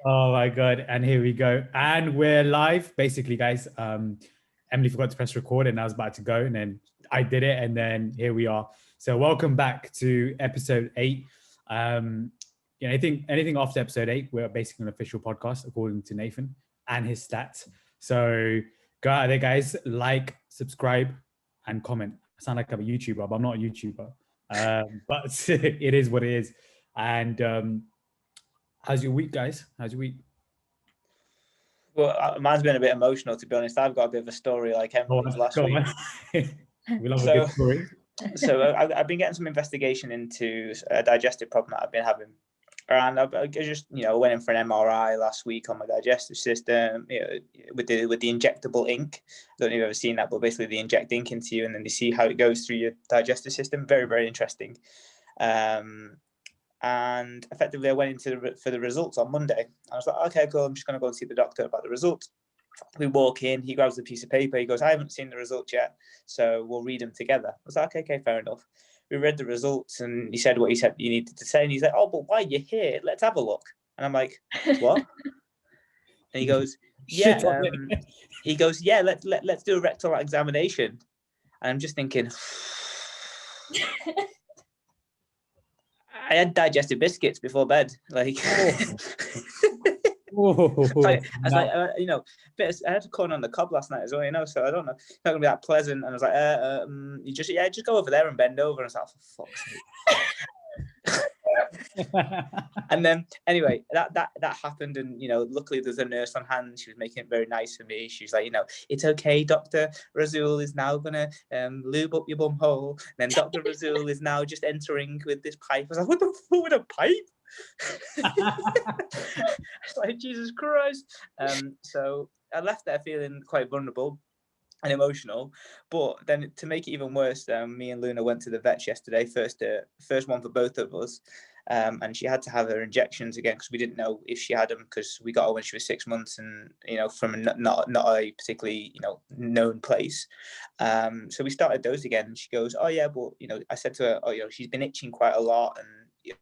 Oh my God. And here we go. And we're live. Basically, guys, Emily forgot to press record and I was about to go and then I did it and then here we are. So welcome back to episode 8. Anything after episode 8, we're basically an official podcast according to Nathan and his stats. So go out there, guys, like, subscribe, and comment. I sound like I'm a YouTuber, but I'm not a YouTuber. But it is what it is. And how's your week, guys? How's your week? Well, mine's been a bit emotional, to be honest. I've got a bit of a story like Emily's last week. We love a good story. So I've been getting some investigation into a digestive problem that I've been having. And I just, went in for an MRI last week on my digestive system, with the injectable ink. I don't know if you've ever seen that, but basically they inject ink into you and then they see how it goes through your digestive system. Very, very interesting. And effectively, I went for the results on Monday. I was like, okay, cool. I'm just going to go and see the doctor about the results. We walk in, he grabs a piece of paper. He goes, I haven't seen the results yet, so we'll read them together. I was like, okay, fair enough. We read the results and he said what he said you needed to say. And he's like, oh, but why are you here? Let's have a look. And I'm like, what? And he goes, yeah. Let's do a rectal examination. And I'm just thinking, I had digestive biscuits before bed. Like, I had corn on the cob last night as well, so I don't know. It's not going to be that pleasant. And I was like, just go over there and bend over. And I was like, for fuck's sake. And then anyway, that happened, and luckily there's a nurse on hand. She was making it very nice for me. She's like, it's okay, Dr. Razul is now gonna lube up your bum hole. And then Dr. Razul is now just entering with this pipe. I was like, what the fuck with a pipe? It's like, Jesus Christ. So I left there feeling quite vulnerable and emotional, but then to make it even worse, me and Luna went to the vets yesterday, first one for both of us, and she had to have her injections again because we didn't know if she had them, because we got her when she was 6 months and from not a particularly known place. So we started those again, and she goes, oh yeah, but I said to her, oh, she's been itching quite a lot and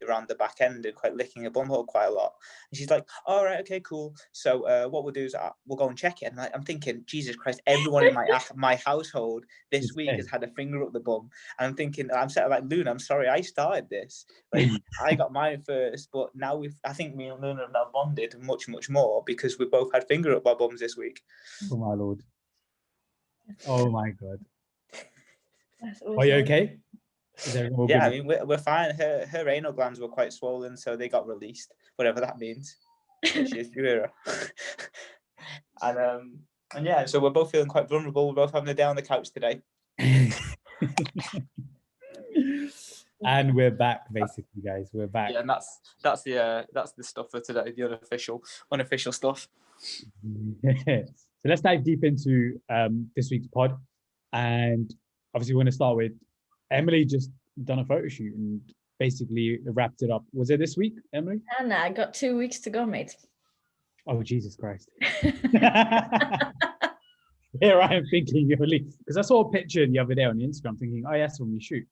around the back end and quite licking her bumhole quite a lot. And she's like, all right, okay, cool. So what we'll do is we'll go and check it. And I'm thinking, Jesus Christ, everyone in my household this week has had a finger up the bum. And I'm thinking, I'm sort of like, Luna, I'm sorry I started this. Like, I got mine first, but now I think me and Luna have now bonded much, much more because we both had finger up our bums this week. Oh my Lord. Oh my God. Awesome. Are you okay? Yeah, I mean, we're fine. Her anal glands were quite swollen, so they got released, whatever that means. She's and yeah, so we're both feeling quite vulnerable. We're both having a day on the couch today. And we're back, basically, guys. We're back. Yeah, and that's the stuff for today, the unofficial stuff. So let's dive deep into this week's pod, and obviously we're going to start with Emily. Just done a photo shoot and basically wrapped it up. Was it this week, Emily? No, I got 2 weeks to go, mate. Oh, Jesus Christ. Here I am thinking, because I saw a picture the other day on Instagram thinking, oh, yes, when we shoot.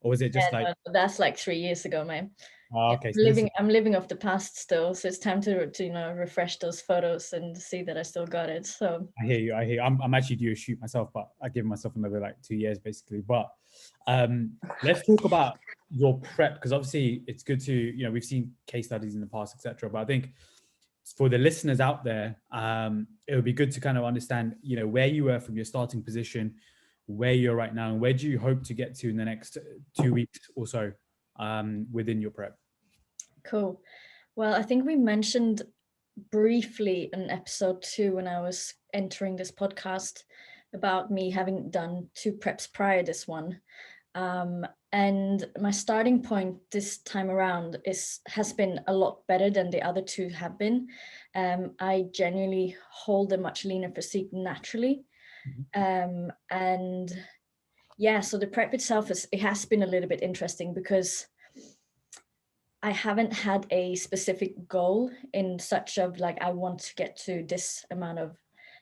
Or was it just no, that's like 3 years ago, man. Oh, okay. I'm living off the past still, so it's time to refresh those photos and see that I still got it. So I hear you. I'm actually due a shoot myself, but I give myself another 2 years basically. But let's talk about your prep, because obviously it's good to we've seen case studies in the past, etc. But I think for the listeners out there, it would be good to kind of understand where you were from your starting position, where you're right now, and where do you hope to get to in the next 2 weeks or so within your prep. Cool. Well, I think we mentioned briefly in episode 2 when I was entering this podcast about me having done 2 preps prior to this one. And my starting point this time around has been a lot better than the other 2 have been. I genuinely hold a much leaner physique naturally. And yeah, so the prep itself has been a little bit interesting because I haven't had a specific goal in such of I want to get to this amount of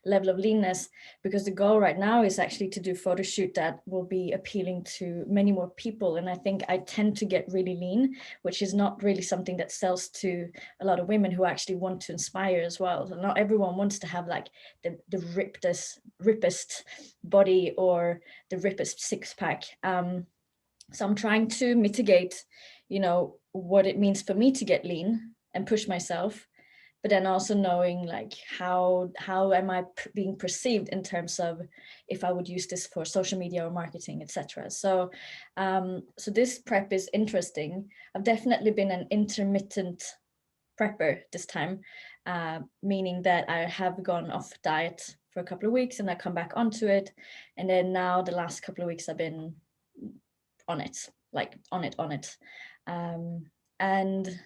level of leanness, because the goal right now is actually to do a photo shoot that will be appealing to many more people. And I think I tend to get really lean, which is not really something that sells to a lot of women who actually want to inspire as well. So not everyone wants to have like the rippest body or the rippest six pack. So I'm trying to mitigate, what it means for me to get lean and push myself, but then also knowing like how am I being perceived in terms of if I would use this for social media or marketing, etc. So so this prep is interesting. I've definitely been an intermittent prepper this time, meaning that I have gone off diet for a couple of weeks and I come back onto it, and then now the last couple of weeks I've been on it, like on it. And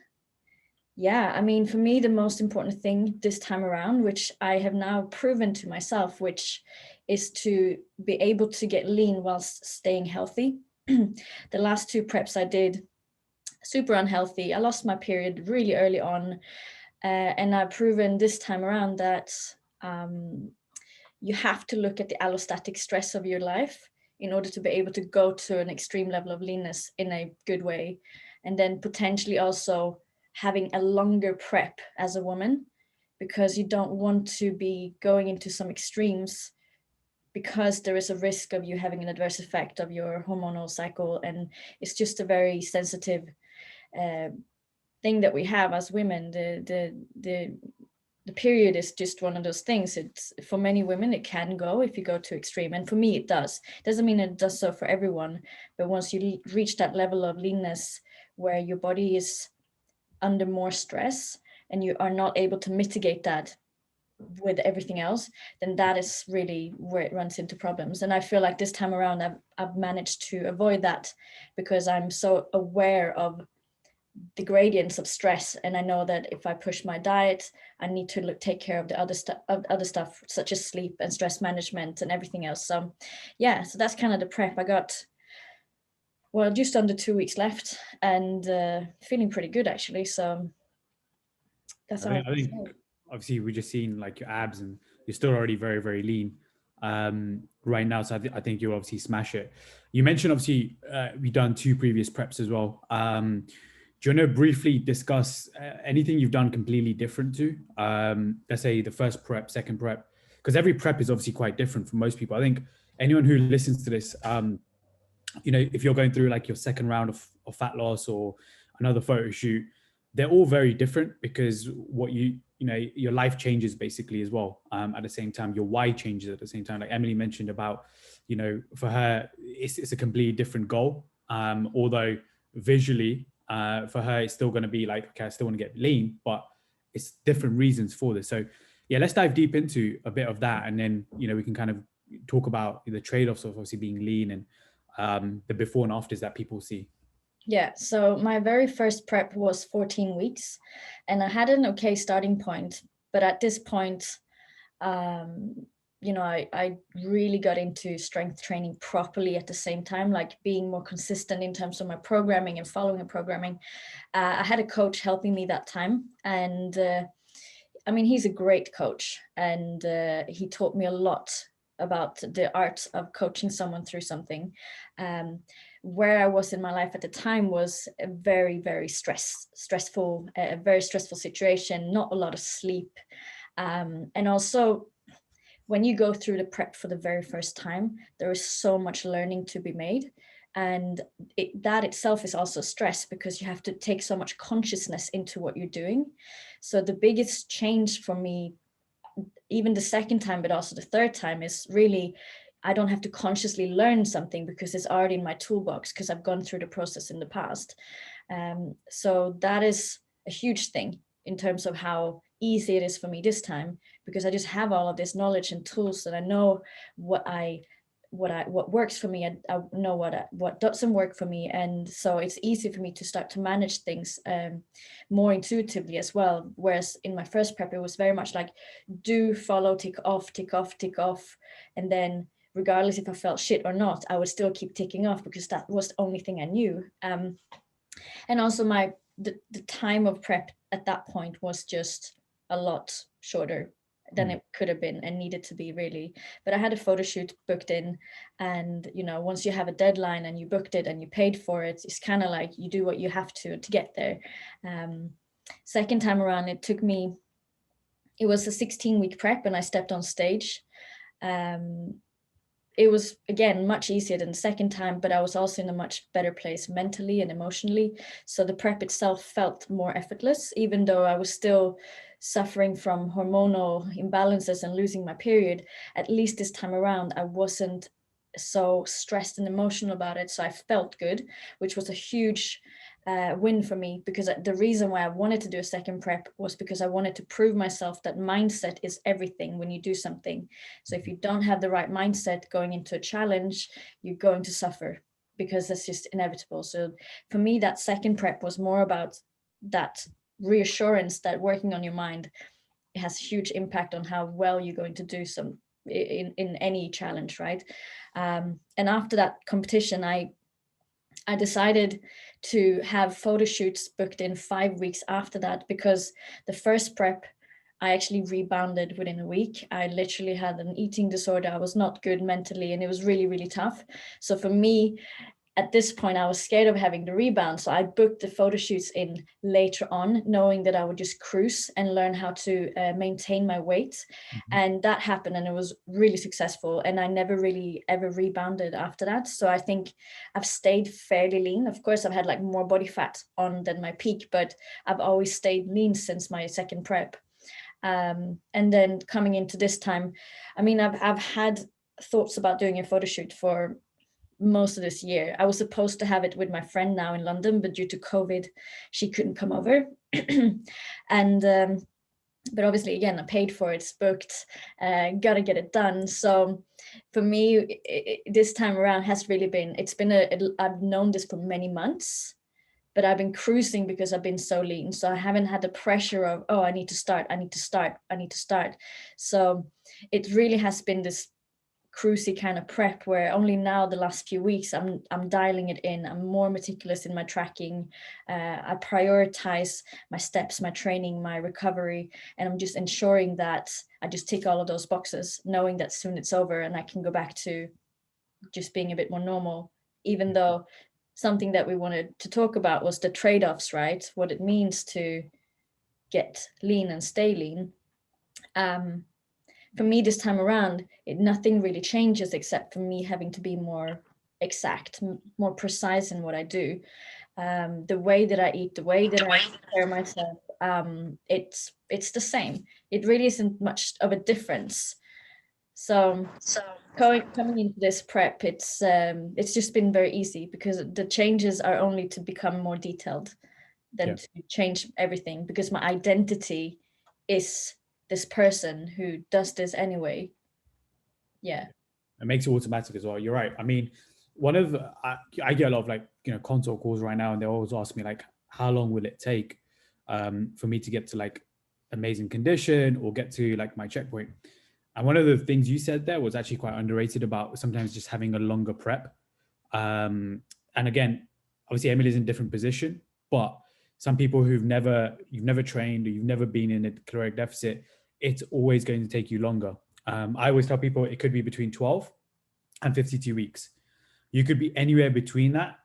yeah, I mean, for me, the most important thing this time around, which I have now proven to myself, which is to be able to get lean whilst staying healthy. The last 2 preps I did, super unhealthy. I lost my period really early on. And I've proven this time around that you have to look at the allostatic stress of your life in order to be able to go to an extreme level of leanness in a good way. And then potentially also having a longer prep as a woman, because you don't want to be going into some extremes, because there is a risk of you having an adverse effect of your hormonal cycle. And it's just a very sensitive thing that we have as women. The period is just one of those things. It's, for many women it can go if you go too extreme, and for me it does. Doesn't mean it does so for everyone, but once you reach that level of leanness where your body is under more stress and you are not able to mitigate that with everything else, then that is really where it runs into problems. And I feel like this time around I've managed to avoid that, because I'm so aware of the gradients of stress, and I know that if I push my diet, I need to take care of the other stuff such as sleep and stress management and everything else. So yeah, so that's kind of the prep. I got, well, just under 2 weeks left, and feeling pretty good actually. So that's all I think obviously we've just seen like your abs, and you're still already very, very lean right now. So I think you'll obviously smash it. You mentioned obviously we've done 2 previous preps as well. Do you want to briefly discuss anything you've done completely different to, let's say the first prep, second prep? Because every prep is obviously quite different for most people. I think anyone who listens to this, if you're going through like your second round of fat loss or another photo shoot, they're all very different, because what your life changes basically as well. At the same time, your why changes at the same time. Like Emily mentioned about, for her, it's a completely different goal. Although visually, for her, it's still going to be like, okay, I still want to get lean, but it's different reasons for this. So yeah, let's dive deep into a bit of that, and then we can kind of talk about the trade-offs of obviously being lean and the before and afters that people see. Yeah, so my very first prep was 14 weeks, and I had an okay starting point, but at this point, I really got into strength training properly at the same time, like being more consistent in terms of my programming and following a programming. I had a coach helping me that time, and I mean, he's a great coach, and he taught me a lot about the art of coaching someone through something. Where I was in my life at the time was a very, very stressful situation, not a lot of sleep. And also, when you go through the prep for the very first time, there is so much learning to be made. And that itself is also stress, because you have to take so much consciousness into what you're doing. So the biggest change for me, even the second time, but also the third time, is really, I don't have to consciously learn something because it's already in my toolbox, because I've gone through the process in the past. So that is a huge thing in terms of how easy it is for me this time, because I just have all of this knowledge and tools that I know what works for me. I know what doesn't work for me, and so it's easy for me to start to manage things more intuitively as well. Whereas in my first prep, it was very much like do, follow, tick off, and then regardless if I felt shit or not, I would still keep ticking off, because that was the only thing I knew. And also the time of prep at that point was just a lot shorter, than it could have been and needed to be, really. But I had a photo shoot booked in, and you know, once you have a deadline and you booked it and you paid for it, it's kind of like you do what you have to get there. Second time around, it was a 16-week prep, and I stepped on stage. It was, again, much easier than the second time, but I was also in a much better place mentally and emotionally. So the prep itself felt more effortless, even though I was still suffering from hormonal imbalances and losing my period. At least this time around, I wasn't so stressed and emotional about it. So I felt good, which was a huge win for me, because the reason why I wanted to do a second prep was because I wanted to prove myself that mindset is everything when you do something. So if you don't have the right mindset going into a challenge, you're going to suffer, because that's just inevitable. So for me, that second prep was more about that reassurance that working on your mind has a huge impact on how well you're going to do in any challenge, right? And after that competition, I decided to have photo shoots booked in 5 weeks after that, because the first prep, I actually rebounded within a week. I literally had an eating disorder. I was not good mentally, and it was really, really tough. So for me, at this point, I was scared of having the rebound. So I booked the photo shoots in later on, knowing that I would just cruise and learn how to maintain my weight. And that happened, and it was really successful. And I never really ever rebounded after that. So I think I've stayed fairly lean. Of course, I've had like more body fat on than my peak, but I've always stayed lean since my second prep. And then coming into this time, I mean, I've had thoughts about doing a photo shoot for most of this year. I was supposed to have it with my friend now in London, but due to COVID, she couldn't come over. And but obviously, again, I paid for it, it's booked, gotta get it done. So for me, this time around has really been, I've known this for many months, but I've been cruising because I've been so lean. So I haven't had the pressure of, oh, I need to start. So it really has been this cruisy kind of prep, where only now the last few weeks I'm dialing it in. I'm more meticulous in my tracking. I prioritize my steps, my training, my recovery, and I'm just ensuring that I just tick all of those boxes, knowing that soon it's over and I can go back to just being a bit more normal. Even though something that we wanted to talk about was the trade-offs, right? What it means to get lean and stay lean. For me this time around, nothing really changes except for me having to be more exact, more precise in what I do. The way that I eat, the way that I prepare myself, it's the same. It really isn't much of a difference. So coming into this prep, it's just been very easy, because the changes are only to become more detailed than to change everything, because my identity is this person who does this anyway. Yeah. It makes it automatic as well. You're right. I mean, I get a lot of like, consult calls right now, and they always ask me like, how long will it take for me to get to like amazing condition or get to like my checkpoint? And one of the things you said there was actually quite underrated about sometimes just having a longer prep. And again, obviously Emily's in a different position, but some people you've never trained, or you've never been in a caloric deficit, it's always going to take you longer. I always tell people it could be between 12 and 52 weeks. You could be anywhere between that,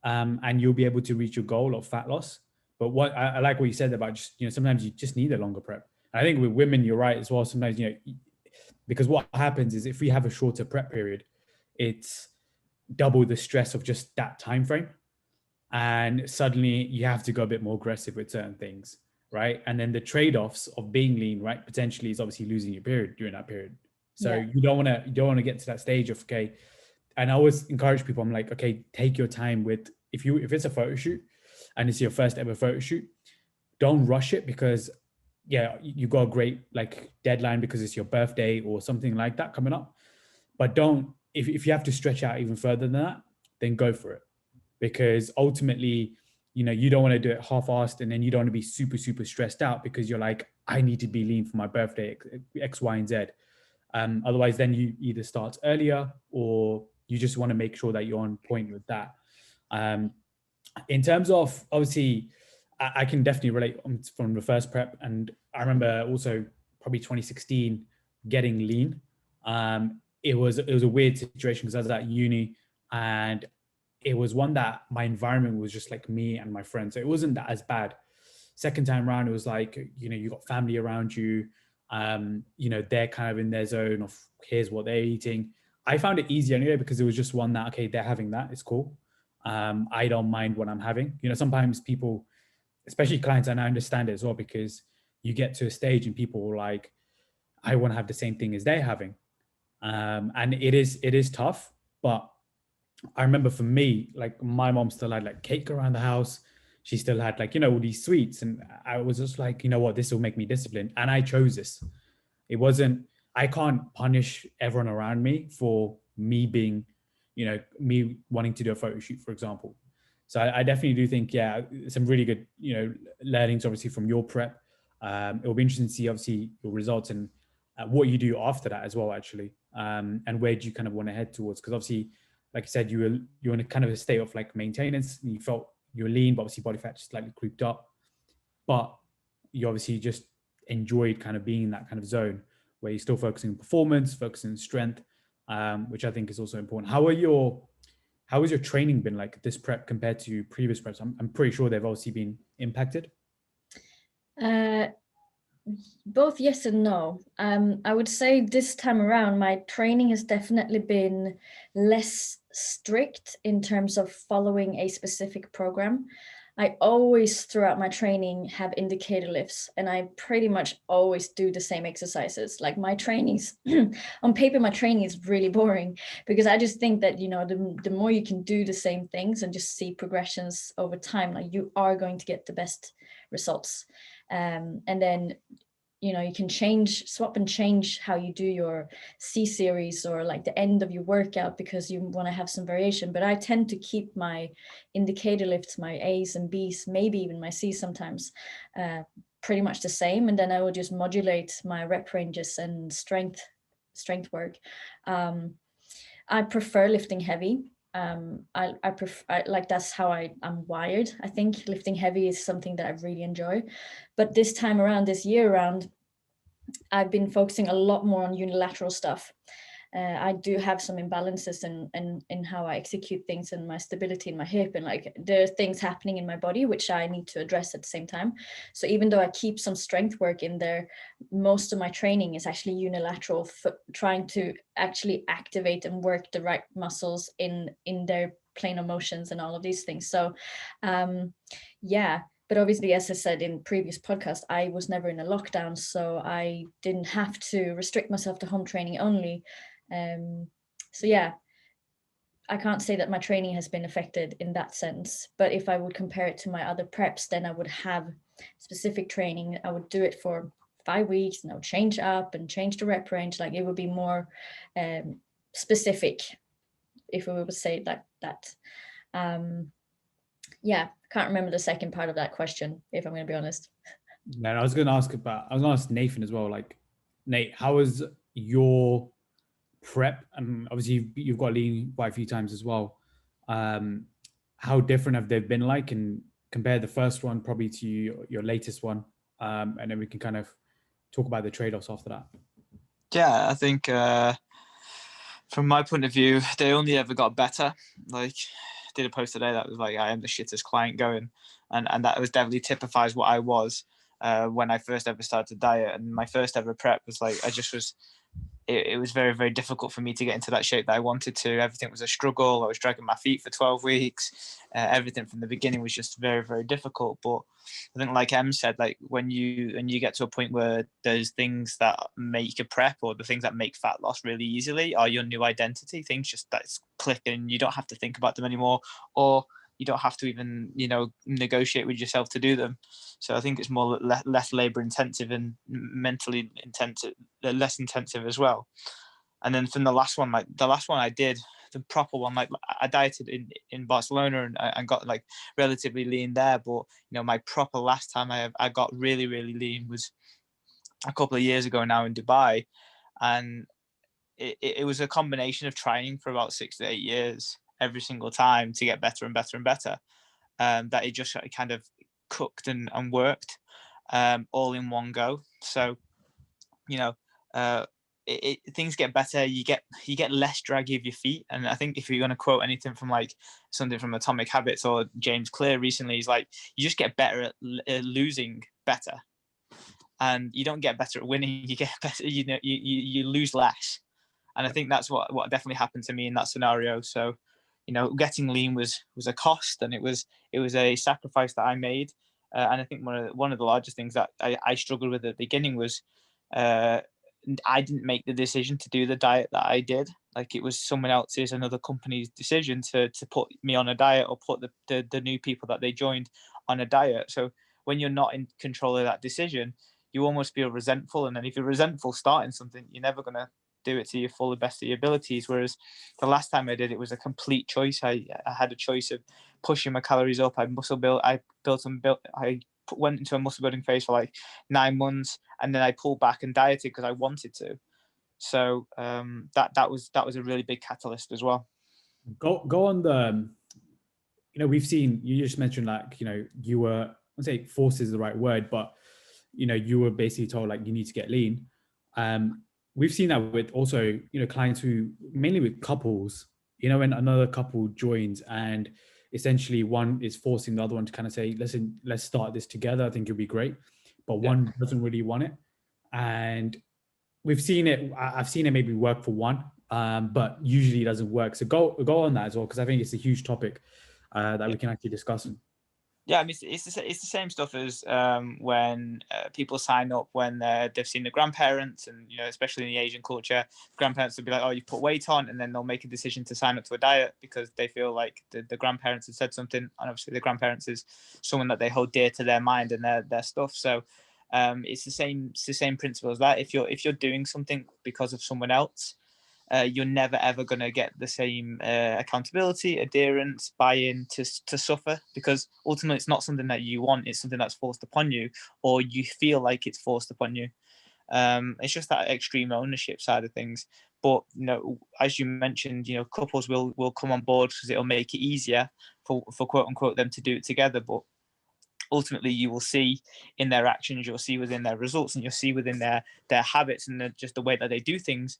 and you'll be able to reach your goal of fat loss. But what I like what you said about just, sometimes you just need a longer prep. And I think with women, you're right as well. Sometimes, because what happens is if we have a shorter prep period, it's double the stress of just that time frame. And suddenly you have to go a bit more aggressive with certain things, right? And then the trade-offs of being lean, right, potentially is obviously losing your period during that period. So you don't want to get to that stage of, okay. And I always encourage people, I'm like, okay, take your time with, if it's a photo shoot and it's your first ever photo shoot, don't rush it, because you got a great like deadline because it's your birthday or something like that coming up. But if you have to stretch out even further than that, then go for it. Because ultimately, you don't want to do it half-assed, and then you don't want to be super, super stressed out because you're like, I need to be lean for my birthday, X, Y, and Z. Otherwise, then you either start earlier, or you just want to make sure that you're on point with that. In terms of, obviously, I can definitely relate from the first prep. And I remember also probably 2016 getting lean. It was a weird situation because I was at uni, and it was one that my environment was just like me and my friends. So it wasn't that as bad. Second time around, it was like, you got family around you. They're kind of in their zone of here's what they're eating. I found it easy anyway because it was just one that, okay, they're having that. It's cool. I don't mind what I'm having. Sometimes people, especially clients, and I understand it as well, because you get to a stage and people are like, I want to have the same thing as they're having. And it is tough. But I remember for me, like my mom still had like cake around the house. She still had like, all these sweets. And I was just like, you know what, this will make me disciplined. And I chose this. It wasn't, I can't punish everyone around me for me being, me wanting to do a photo shoot, for example. So I definitely do think, yeah, some really good, learnings obviously from your prep. It will be interesting to see obviously your results and what you do after that as well, actually. And where do you kind of want to head towards? Because obviously, like I said, you're in a kind of a state of like maintenance. And you felt you're lean, but obviously body fat just slightly creeped up. But you obviously just enjoyed kind of being in that kind of zone where you're still focusing on performance, focusing on strength, which I think is also important. How has your training been like this prep compared to previous preps? I'm pretty sure they've obviously been impacted. Both yes and no. I would say this time around, my training has definitely been less strict in terms of following a specific program. I always, throughout my training, have indicator lifts, and I pretty much always do the same exercises. Like my trainings, on paper, my training is really boring because I just think that, the more you can do the same things and just see progressions over time, like you are going to get the best results. And then you can swap and change how you do your C series or like the end of your workout because you want to have some variation. But I tend to keep my indicator lifts, my A's and B's, maybe even my C's sometimes, pretty much the same. And then I will just modulate my rep ranges and strength work. I prefer lifting heavy. I prefer, like that's how I'm wired. I think lifting heavy is something that I really enjoy, but this time around, this year around, I've been focusing a lot more on unilateral stuff. I do have some imbalances in how I execute things and my stability in my hip, and like there are things happening in my body which I need to address at the same time. So even though I keep some strength work in there, most of my training is actually unilateral, trying to actually activate and work the right muscles in their plane of motions and all of these things. So yeah. But obviously, as I said in previous podcasts, I was never in a lockdown, so I didn't have to restrict myself to home training only. So yeah, I can't say that my training has been affected in that sense. But if I would compare it to my other preps, then I would have specific training. I would do it for 5 weeks and I would change up and change the rep range. Like it would be more specific, if we would say it like that. Yeah, can't remember the second part of that question, if I'm going to be honest. No, I was going to ask Nathan as well. Like, Nate, how was your prep? And obviously you've got lean quite a few times as well. How different have they been like, and compare the first one probably to your latest one? And then we can kind of talk about the trade-offs after that. Yeah, I think from my point of view, they only ever got better. Like, did a post today that was like, I am the shittest client going, and that was definitely typifies what I was when I first ever started to diet. And my first ever prep was like, it was very, very difficult for me to get into that shape that I wanted to. Everything was a struggle. I was dragging my feet for 12 weeks. Everything from the beginning was just very, very difficult. But I think, like Em said, like when you get to a point where there's things that make a prep, or the things that make fat loss really easily are your new identity, things just that's clicking. You don't have to think about them anymore, or you don't have to even, negotiate with yourself to do them. So I think it's more less labor intensive and mentally intensive, less intensive as well. And then from the last one I did, the proper one, like I dieted in Barcelona and got like relatively lean there. But, my proper last time I got really, really lean was a couple of years ago now in Dubai. And it was a combination of trying for about 6 to 8 years every single time to get better and better and better, that it just kind of cooked and worked all in one go. So things get better. You get less draggy of your feet. And I think if you're going to quote anything from like something from Atomic Habits or James Clear recently, he's like, you just get better at losing better, and you don't get better at winning. You get better. You lose less. And I think that's what definitely happened to me in that scenario. So, getting lean was a cost, and it was a sacrifice that I made. And I think one of the largest things that I struggled with at the beginning was I didn't make the decision to do the diet that I did. Like, it was someone else's, another company's decision to put me on a diet, or put the new people that they joined on a diet. So when you're not in control of that decision, you almost feel resentful. And then if you're resentful starting something, you're never going to do it to your full best of your abilities. Whereas the last time I did it was a complete choice. I had a choice of pushing my calories up. I went into a muscle building phase for like 9 months, and then I pulled back and dieted because I wanted to. So that was a really big catalyst as well. Go on the, we've seen, you just mentioned like, you were, I wouldn't say forced is the right word, but you were basically told like you need to get lean. We've seen that with also, clients who, mainly with couples, when another couple joins and essentially one is forcing the other one to kind of say, listen, let's start this together. I think it'll be great. But one doesn't really want it. And we've seen it, I've seen it maybe work for one, but usually it doesn't work. So go on that as well, because I think it's a huge topic that we can actually discuss. Yeah, I mean, it's the same stuff as when people sign up when they've seen the grandparents, and especially in the Asian culture, grandparents will be like, "Oh, you put weight on," and then they'll make a decision to sign up to a diet because they feel like the grandparents have said something, and obviously the grandparents is someone that they hold dear to their mind and their stuff. So it's the same principle as that. If you're doing something because of someone else, you're never ever going to get the same accountability, adherence, buy-in to suffer, because ultimately it's not something that you want. It's something that's forced upon you, or you feel like it's forced upon you. It's just that extreme ownership side of things. But as you mentioned, couples will come on board because it'll make it easier for quote unquote them to do it together. But ultimately you will see in their actions, you'll see within their results, and you'll see within their habits and just the way that they do things,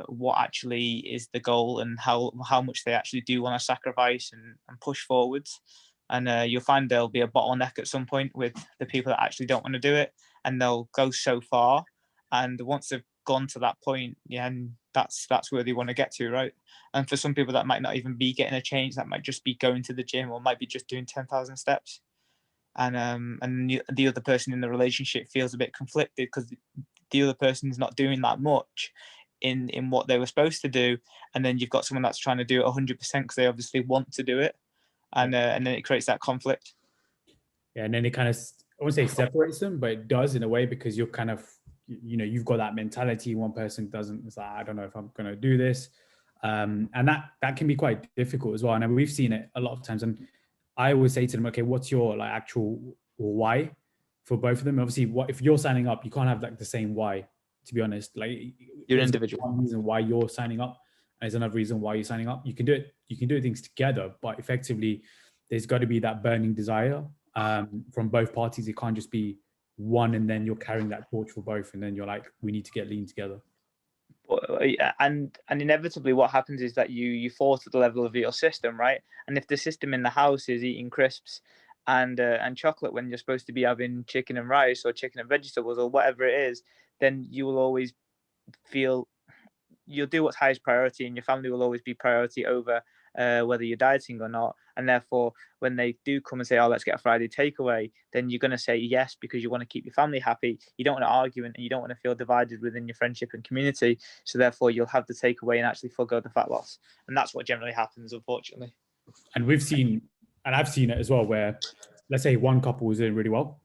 what actually is the goal, and how much they actually do want to sacrifice and push forwards. And you'll find there'll be a bottleneck at some point with the people that actually don't want to do it, and they'll go so far, and once they've gone to that point, and that's where they want to get to, right? And for some people that might not even be getting a change, that might just be going to the gym, or might be just doing 10,000 steps, and the other person in the relationship feels a bit conflicted because the other person's not doing that much in what they were supposed to do, and then you've got someone that's trying to do it 100% because they obviously want to do it, and then it creates that conflict. Yeah, and then it kind of, I wouldn't say separates them, but it does in a way, because you're kind of, you've got that mentality. One person doesn't. It's like, I don't know if I'm going to do this, and that can be quite difficult as well. And we've seen it a lot of times. And I always say to them, okay, what's your like actual why for both of them? Obviously, what if you're signing up, you can't have like the same why. To be honest, like you're individual. One reason why you're signing up, and there's another reason why you're signing up. You can do it. You can do things together, but effectively, there's got to be that burning desire from both parties. It can't just be one and then you're carrying that torch for both, and then you're like, we need to get lean together. And inevitably what happens is that you fall to the level of your system, right? And if the system in the house is eating crisps and chocolate when you're supposed to be having chicken and rice or chicken and vegetables or whatever it is, then you will always feel you'll do what's highest priority, and your family will always be priority over whether you're dieting or not. And therefore, when they do come and say, oh, let's get a Friday takeaway, then you're going to say yes because you want to keep your family happy. You don't want to argue, and you don't want to feel divided within your friendship and community. So therefore, you'll have the takeaway and actually forego the fat loss. And that's what generally happens, unfortunately. And we've seen, and I've seen it as well, where let's say one couple is doing really well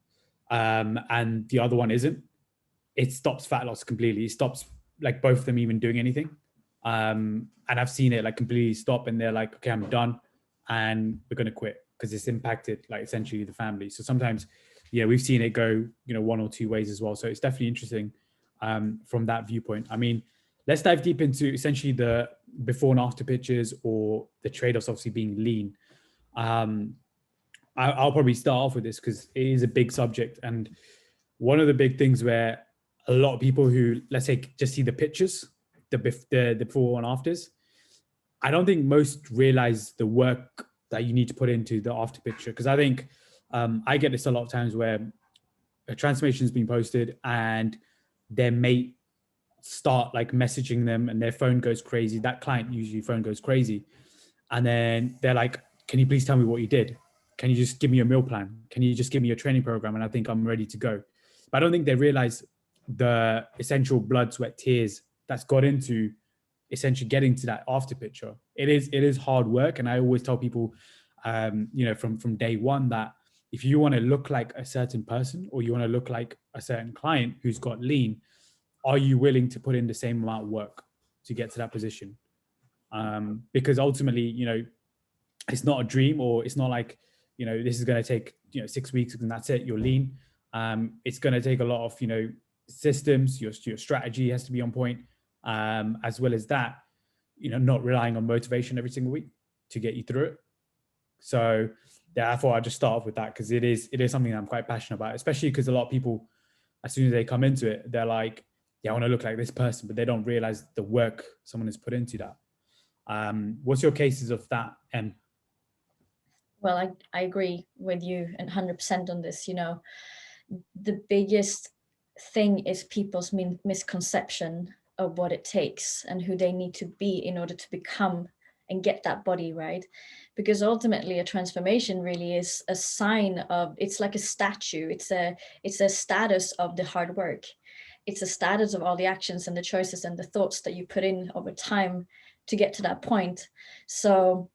and the other one isn't. It stops fat loss completely. It stops like both of them even doing anything. And I've seen it like completely stop, and they're like, okay, I'm done, and we're going to quit because it's impacted like essentially the family. So sometimes, yeah, we've seen it go, one or two ways as well. So it's definitely interesting from that viewpoint. I mean, let's dive deep into essentially the before and after pictures, or the trade-offs, obviously being lean. I'll probably start off with this because it is a big subject. And one of the big things where a lot of people who, let's say, just see the pictures, the before and afters, I don't think most realize the work that you need to put into the after picture. Because I think I get this a lot of times where a transformation has been posted and their mate start like messaging them and their phone goes crazy. That client usually phone goes crazy. And then they're like, can you please tell me what you did? Can you just give me a meal plan? Can you just give me a training program? And I think I'm ready to go. But I don't think they realize the essential blood, sweat, tears that's got into essentially getting to that after picture. It is hard work. And I always tell people, from day one, that if you want to look like a certain person or you want to look like a certain client who's got lean, are you willing to put in the same amount of work to get to that position? Because ultimately, it's not a dream, or it's not like, this is going to take, 6 weeks and that's it, you're lean. It's going to take a lot of, systems, your strategy has to be on point, as well as that, not relying on motivation every single week to get you through it. So yeah, I thought I'd just start off with that because it is something that I'm quite passionate about, especially because a lot of people, as soon as they come into it, they're like, yeah, I want to look like this person, but they don't realize the work someone has put into that. What's your cases of that, Em? Well, I agree with you 100% on this. The biggest thing is people's misconception of what it takes and who they need to be in order to become and get that body, right? Because ultimately a transformation really is a sign of, it's like a statue. It's a status of the hard work. It's a status of all the actions and the choices and the thoughts that you put in over time to get to that point. So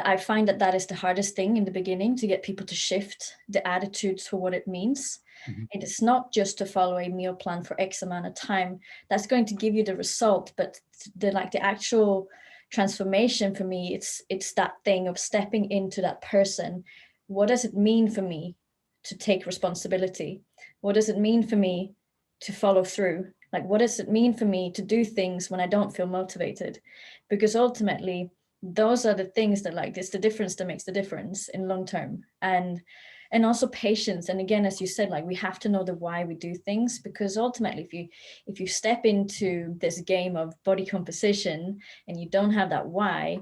I find that is the hardest thing in the beginning, to get people to shift the attitude to what it means. Mm-hmm. It is not just to follow a meal plan for X amount of time that's going to give you the result, but the actual transformation for me, it's that thing of stepping into that person. What does it mean for me to take responsibility? What does it mean for me to follow through? Like, what does it mean for me to do things when I don't feel motivated? Because ultimately, those are the things that, like, it's the difference that makes the difference in long term. And also patience. And again, as you said, like, we have to know the why we do things, because ultimately if you step into this game of body composition and you don't have that why,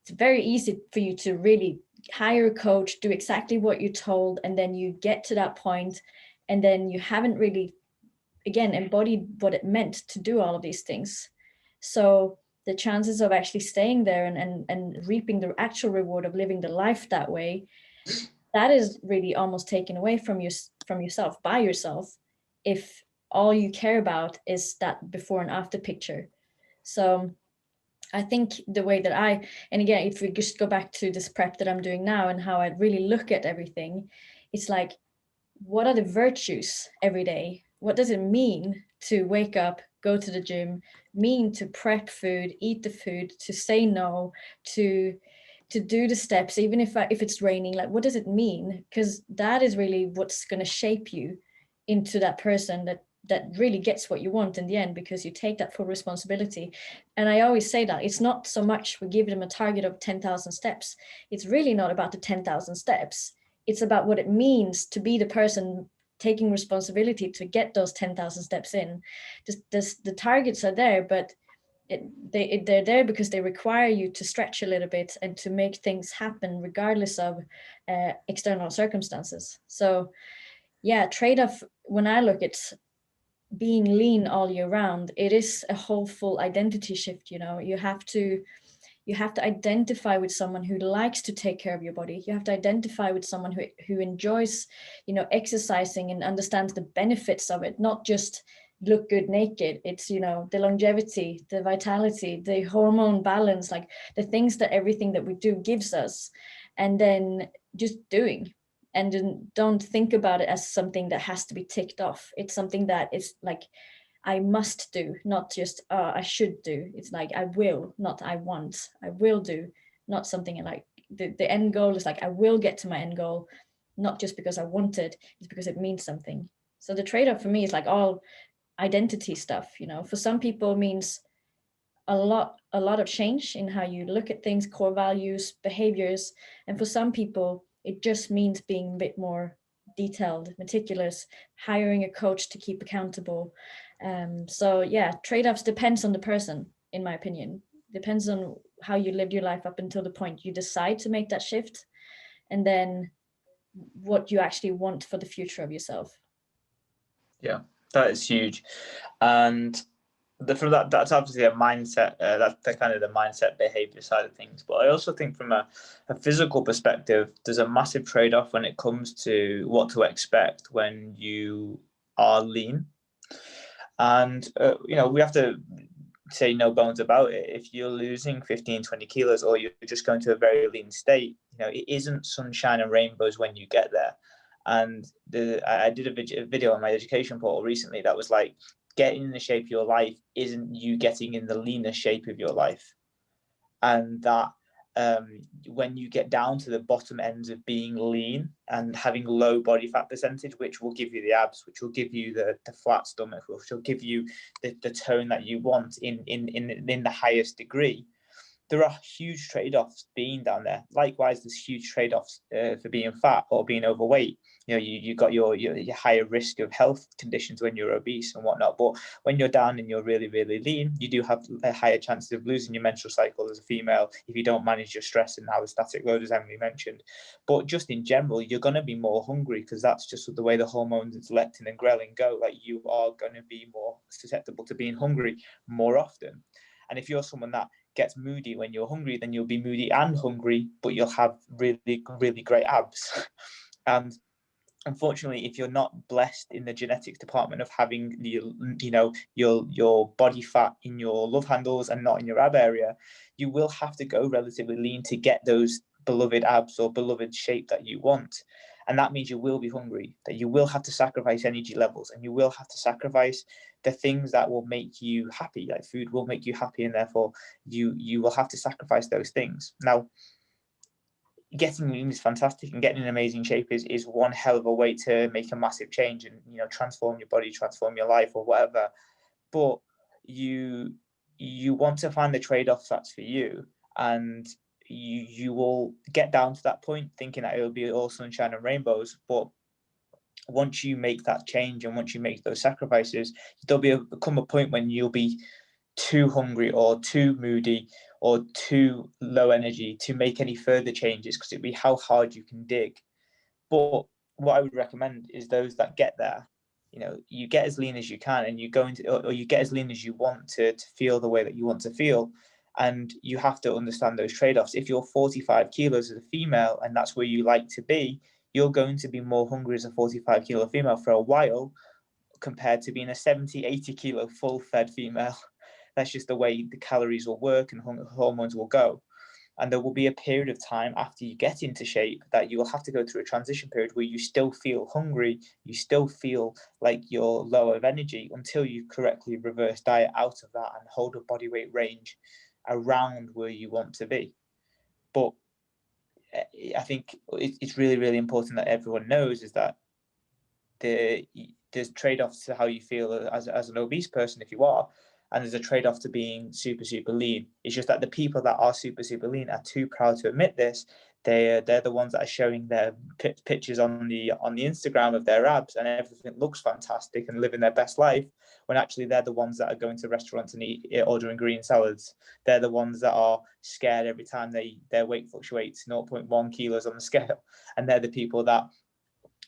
it's very easy for you to really hire a coach, do exactly what you're told, and then you get to that point and then you haven't really, again, embodied what it meant to do all of these things. So the chances of actually staying there and reaping the actual reward of living the life that way, that is really almost taken away from yourself by yourself, if all you care about is that before and after picture. So I think the way that and again, if we just go back to this prep that I'm doing now and how I really look at everything, it's like, what are the virtues every day? What does it mean to wake up, go to the gym, mean to prep food, eat the food, to say no, to do the steps, even if it's raining? Like, what does it mean? Because that is really what's going to shape you into that person that really gets what you want in the end, because you take that full responsibility. And I always say that it's not so much we give them a target of 10,000 steps. It's really not about the 10,000 steps. It's about what it means to be the person taking responsibility to get those 10,000 steps in. The targets are there, but they're there because they require you to stretch a little bit and to make things happen regardless of external circumstances. So yeah, trade-off, when I look at being lean all year round, it is a whole full identity shift. You have to identify with someone who likes to take care of your body. You have to identify with someone who enjoys, exercising and understands the benefits of it, not just look good naked. It's, the longevity, the vitality, the hormone balance, like the things that everything that we do gives us. And then just doing. And then don't think about it as something that has to be ticked off. It's something that is like, I must do, not just I should do. It's like, I will, not I want. I will do, not something like the end goal is like, I will get to my end goal, not just because I want it, it's because it means something. So the trade-off for me is like all identity stuff. For some people it means a lot of change in how you look at things, core values, behaviors. And for some people it just means being a bit more detailed, meticulous, hiring a coach to keep accountable. So yeah, trade-offs depends on the person, in my opinion. Depends on how you lived your life up until the point you decide to make that shift, and then what you actually want for the future of yourself. Yeah, that is huge. And from that's obviously a mindset. That's the kind of the mindset behavior side of things. But I also think from a physical perspective, there's a massive trade-off when it comes to what to expect when you are lean. And we have to say no bones about it. If you're losing 15, 20 kilos, or you're just going to a very lean state, it isn't sunshine and rainbows when you get there. And I did a video on my education portal recently that was like, getting in the shape of your life isn't you getting in the leanest shape of your life. And that when you get down to the bottom ends of being lean and having low body fat percentage, which will give you the abs, which will give you the flat stomach, which will give you the tone that you want in the highest degree, there are huge trade-offs being down there. Likewise, there's huge trade-offs for being fat or being overweight. You got your higher risk of health conditions when you're obese and whatnot. But when you're down and you're really, really lean, you do have a higher chance of losing your menstrual cycle as a female if you don't manage your stress and allostatic load, as Emily mentioned. But just in general, you're going to be more hungry because that's just the way the hormones leptin and ghrelin go. Like, you are going to be more susceptible to being hungry more often. And if you're someone that gets moody when you're hungry, then you'll be moody and hungry, but you'll have really, really great abs. And unfortunately, if you're not blessed in the genetics department of having your body fat in your love handles and not in your ab area, you will have to go relatively lean to get those beloved abs or beloved shape that you want. And that means you will be hungry, that you will have to sacrifice energy levels, and you will have to sacrifice the things that will make you happy. Like, food will make you happy, and therefore you will have to sacrifice those things. Now, getting lean is fantastic, and getting in amazing shape is one hell of a way to make a massive change and transform your body, transform your life, or whatever. But you want to find the trade-off that's for you, and you will get down to that point thinking that it'll be all sunshine and rainbows. But once you make that change and once you make those sacrifices, there'll become a point when you'll be too hungry or too moody or too low energy to make any further changes, because it'll be how hard you can dig. But what I would recommend is those that get there, you get as lean as you can, and you go into, or you get as lean as you want to feel the way that you want to feel. And you have to understand those trade-offs. If you're 45 kilos as a female and that's where you like to be, you're going to be more hungry as a 45 kilo female for a while compared to being a 70, 80 kilo full-fed female. That's just the way the calories will work and hormones will go. And there will be a period of time after you get into shape that you will have to go through a transition period where you still feel hungry, you still feel like you're low of energy, until you correctly reverse diet out of that and hold a body weight range around where you want to be. But I think it's really, really important that everyone knows is that there's trade-offs to how you feel as an obese person if you are, and there's a trade-off to being super, super lean. It's just that the people that are super, super lean are too proud to admit this. They're the ones that are showing their pictures on the Instagram of their abs, and everything looks fantastic and living their best life, when actually they're the ones that are going to restaurants and ordering green salads. They're the ones that are scared every time their weight fluctuates 0.1 kilos on the scale, and they're the people that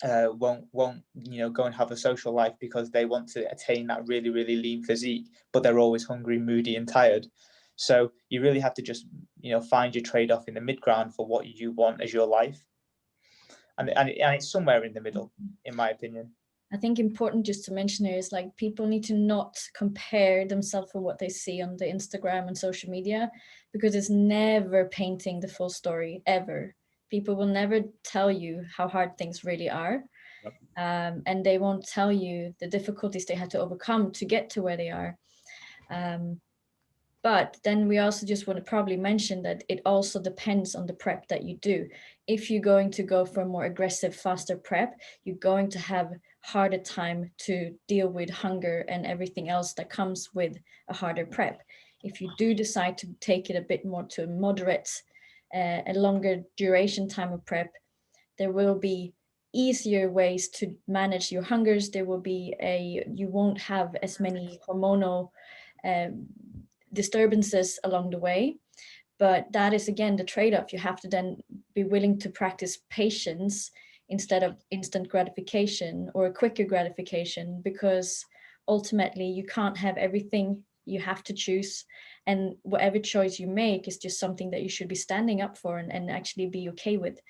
won't go and have a social life because they want to attain that really, really lean physique, but they're always hungry, moody, and tired. So you really have to just find your trade-off in the mid-ground for what you want as your life, and it's somewhere in the middle, in my opinion. I think important just to mention here is, like, people need to not compare themselves with what they see on the Instagram and social media, because it's never painting the full story, ever. People will never tell you how hard things really are. Yep. And they won't tell you the difficulties they had to overcome to get to where they are. But then we also just want to probably mention that it also depends on the prep that you do. If you're going to go for a more aggressive, faster prep, you're going to have harder time to deal with hunger and everything else that comes with a harder prep. If you do decide to take it a bit more to a moderate, a longer duration time of prep, there will be easier ways to manage your hungers. There will be you won't have as many hormonal disturbances along the way. But that is, again, the trade-off. You have to then be willing to practice patience instead of instant gratification or a quicker gratification, because ultimately you can't have everything. You have to choose, and whatever choice you make is just something that you should be standing up for and actually be okay with.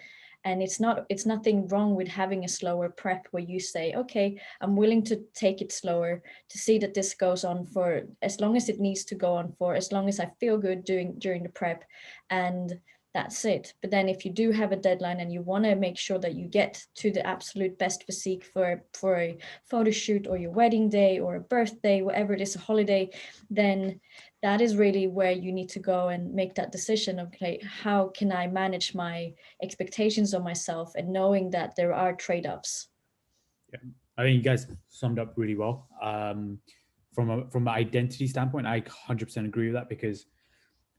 And it's nothing wrong with having a slower prep where you say, okay, I'm willing to take it slower to see that this goes on for as long as it needs to go on for, as long as I feel good during the prep, and that's it. But then if you do have a deadline and you want to make sure that you get to the absolute best physique for a photo shoot or your wedding day or a birthday, whatever it is, a holiday, then that is really where you need to go and make that decision of, okay, how can I manage my expectations of myself, and knowing that there are trade-offs. Yeah, I think you guys summed up really well. From an identity standpoint, I 100% agree with that, because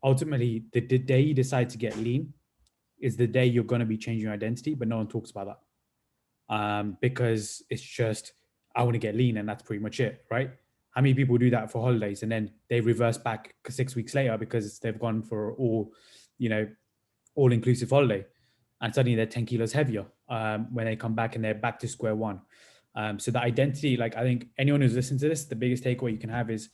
ultimately the day you decide to get lean is the day you're going to be changing your identity, but no one talks about that. Because it's just, I want to get lean and that's pretty much it, right? How many people do that for holidays and then they reverse back 6 weeks later because they've gone for all-inclusive holiday, and suddenly they're 10 kilos heavier when they come back and they're back to square one. So the identity, like, I think anyone who's listening to this, the biggest takeaway you can have is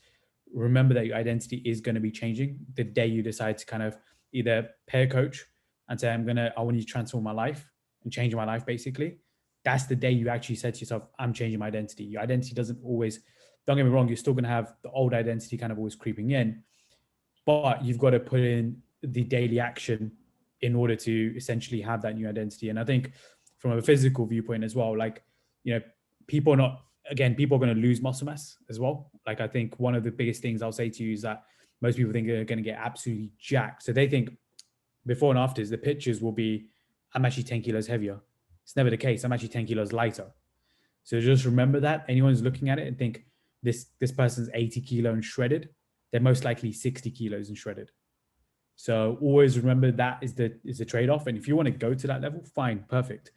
remember that your identity is going to be changing the day you decide to kind of either pay a coach and say, I want you to transform my life and change my life, basically. That's the day you actually said to yourself, I'm changing my identity. Your identity doesn't always, don't get me wrong, you're still going to have the old identity kind of always creeping in, but you've got to put in the daily action in order to essentially have that new identity. And I think from a physical viewpoint as well, like, people are going to lose muscle mass as well. Like, I think one of the biggest things I'll say to you is that most people think they're going to get absolutely jacked. So they think before and afters, the pictures will be, I'm actually 10 kilos heavier. It's never the case. I'm actually 10 kilos lighter. So just remember that anyone who's looking at it and think this person's 80 kilo and shredded, they're most likely 60 kilos and shredded. So always remember that is the trade-off. And if you want to go to that level, fine, perfect.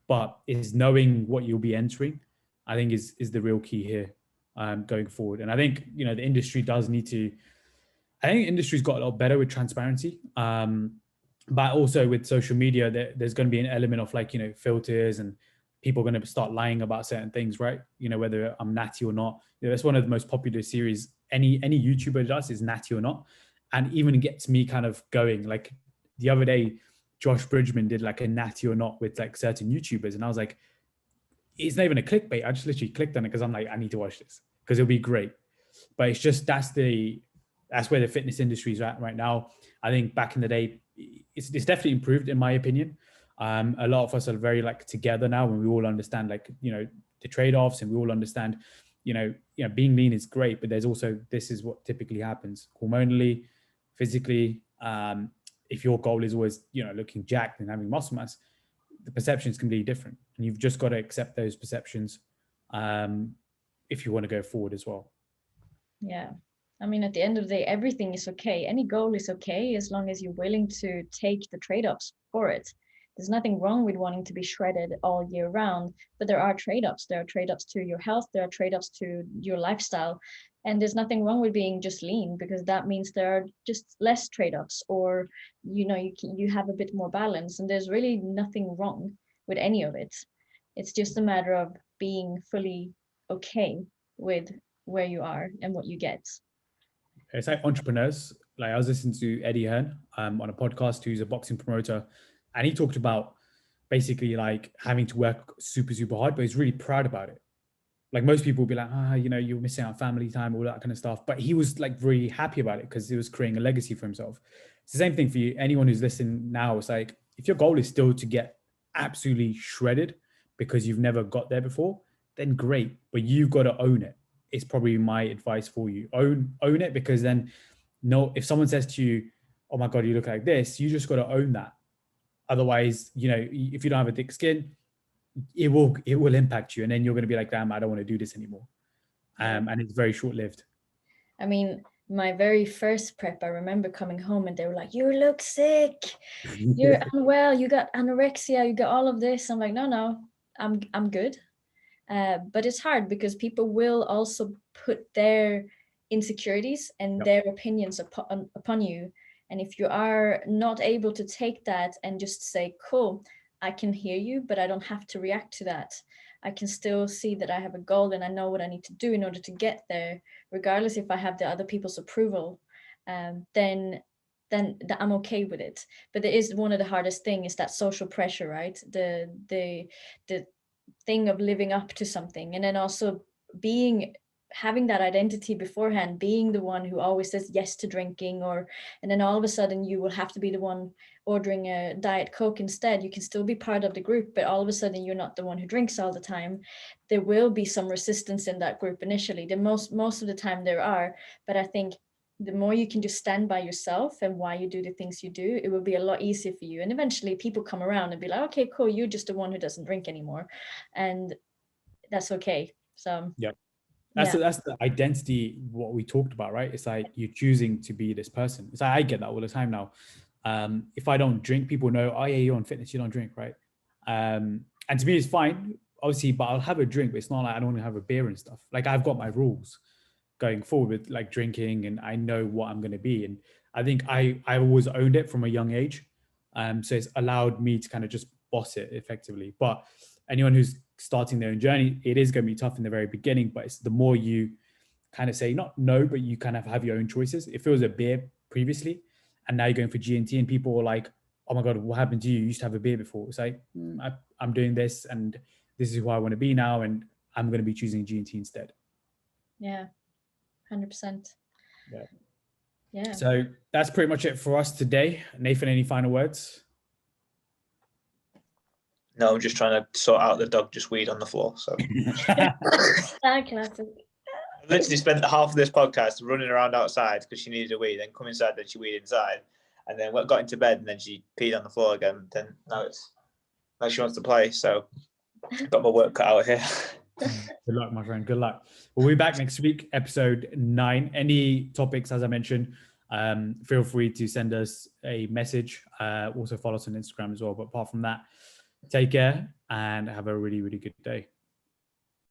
But is knowing what you'll be entering, I think is the real key here going forward. And I think, the industry does need to, I think the industry's got a lot better with transparency. But also with social media, there's going to be an element of filters, and people are going to start lying about certain things, right? Whether I'm natty or not. That's one of the most popular series any YouTuber does is natty or not. And even it gets me kind of going. Like the other day, Josh Bridgman did like a natty or not with like certain YouTubers. And I was like, it's not even a clickbait. I just literally clicked on it because I'm like, I need to watch this because it'll be great. But it's just, that's where the fitness industry is at right now. I think back in the day, it's definitely improved in my opinion. A lot of us are very together now, and we all understand the trade-offs, and we all understand, being lean is great, but there's also, this is what typically happens hormonally, physically. If your goal is always, looking jacked and having muscle mass, the perception is completely different. And you've just got to accept those perceptions if you want to go forward as well. Yeah. I mean, at the end of the day, everything is okay. Any goal is okay as long as you're willing to take the trade-offs for it. There's nothing wrong with wanting to be shredded all year round, but there are trade-offs. There are trade-offs to your health. There are trade-offs to your lifestyle. And there's nothing wrong with being just lean, because that means there are just less trade-offs, or, you have a bit more balance. And there's really nothing wrong with any of it. It's just a matter of being fully okay with where you are and what you get. It's like entrepreneurs. Like I was listening to Eddie Hearn on a podcast, who's a boxing promoter, and he talked about basically like having to work super, super hard, but he's really proud about it. Like most people will be like, you're missing out family time, all that kind of stuff. But he was like really happy about it because he was creating a legacy for himself. It's the same thing for you. Anyone who's listening now, it's like, if your goal is still to get absolutely shredded because you've never got there before, then great, but you've got to own it. It's probably my advice for you. Own it, because then if someone says to you, oh my God, you look like this, you just got to own that. Otherwise, if you don't have a thick skin, it will impact you. And then you're going to be like, damn, I don't want to do this anymore. And it's very short-lived. I mean, my very first prep, I remember coming home and they were like, you look sick, you're unwell, you got anorexia, you got all of this. I'm like, no, I'm good. But it's hard because people will also put their insecurities and their opinions upon you. And if you are not able to take that and just say, cool, I can hear you, but I don't have to react to that. I can still see that I have a goal and I know what I need to do in order to get there, regardless if I have the other people's approval, then I'm okay with it. But it is one of the hardest thing is that social pressure, right? The thing of living up to something, and then also having that identity beforehand, being the one who always says yes to drinking, and then all of a sudden you will have to be the one ordering a Diet Coke instead. You can still be part of the group, but all of a sudden you're not the one who drinks all the time. There will be some resistance in that group initially. The most of the time there are, but I think the more you can just stand by yourself and why you do the things you do, it will be a lot easier for you. And eventually people come around and be like, okay, cool, you're just the one who doesn't drink anymore. And that's okay. So that's the identity, what we talked about, right? It's like you're choosing to be this person. It's like I get that all the time now. If I don't drink, people know, oh yeah, you're on fitness, you don't drink, right? And to me it's fine, obviously, but I'll have a drink, but it's not like I don't want to have a beer and stuff. Like I've got my rules going forward with like drinking, and I know what I'm going to be. And I think I always owned it from a young age. So it's allowed me to kind of just boss it effectively. But anyone who's starting their own journey, it is going to be tough in the very beginning, but it's the more you kind of say, not no, but you kind of have your own choices. If it was a beer previously, and now you're going for G&T and people are like, oh my God, what happened to you? You used to have a beer before. It's like, I'm doing this and this is who I want to be now. And I'm going to be choosing G&T instead. Yeah. 100%. Yeah. So that's pretty much it for us today. Nathan, any final words? No, I'm just trying to sort out the dog just weed on the floor. So Classic. I literally spent half of this podcast running around outside because she needed a wee, then come inside, then she weed inside, and then got into bed, and then she peed on the floor again. Then now she wants to play. So I've got my work cut out here. Good luck, my friend. Good luck. We'll be back next week, episode 9. Any topics, as I mentioned, feel free to send us a message. Also follow us on Instagram as well. But apart from that, take care and have a really, really good day.